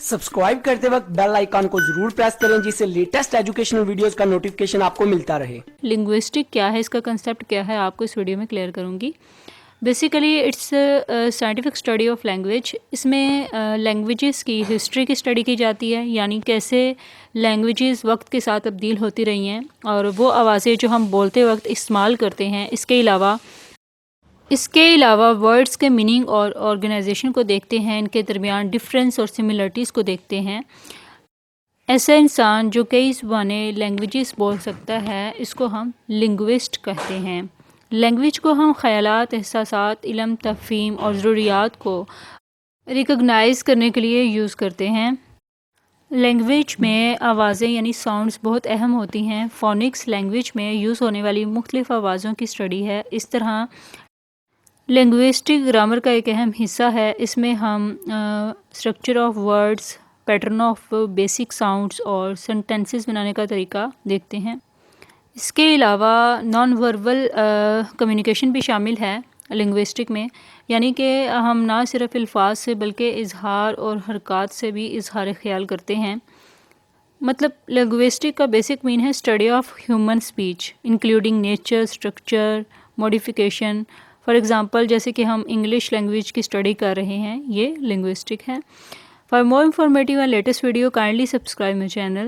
Subscribe करते वक्त bell icon को जरूर प्रेस करें जिससे लेटेस्ट एजुकेशनल वीडियोस का नोटिफिकेशन आपको मिलता रहे। लिंग्विस्टिक क्या है, इसका कंसेप्ट क्या है, आपको इस वीडियो में क्लियर करूँगी। Basically it's scientific study of language. इसमें लैंग्वेजेस की हिस्ट्री की स्टडी की जाती है, यानी कैसे लैंग्वेजेस वक्त के साथ तब्दील होती रही हैं और वो आवाज़ें जो हम बोलते वक्त इस्तेमाल करते हैं। इसके अलावा वर्ड्स के मीनिंग और ऑर्गेनाइजेशन को देखते हैं, इनके दरमियान डिफरेंस और सिमिलरिटीज़ को देखते हैं। ऐसा इंसान जो कई ज़बानें लैंग्वेजेस बोल सकता है, इसको हम लिंग्विस्ट कहते हैं। लैंग्वेज को हम ख़यालात, एहसासात, इल्म, तफ़हीम और ज़रूरियात को रिकॉग्नाइज़ करने के लिए यूज़ करते हैं। लैंग्वेज में आवाज़ें यानी साउंड्स बहुत अहम होती हैं। फ़ोनिक्स लैंग्वेज में यूज़ होने वाली मुख्तलिफ़ आवाज़ों की स्टडी है। इस तरह लिंग्विस्टिक ग्रामर का एक अहम हिस्सा है। इसमें हम structure of words, pattern of basic sounds और सेंटेंसेस बनाने का तरीका देखते हैं। इसके अलावा नॉन वर्बल कम्युनिकेशन भी शामिल है लिंग्विस्टिक में, यानी कि हम ना सिर्फ अल्फाज से बल्कि इजहार और हरकत से भी इजहार ख्याल करते हैं। मतलब लिंग्विस्टिक का बेसिक मीन है study of human speech including nature, structure, modification. For example जैसे कि हम इंग्लिश लैंग्वेज की स्टडी कर रहे हैं, ये लिंग्विस्टिक है। For more informative and latest video kindly subscribe my channel.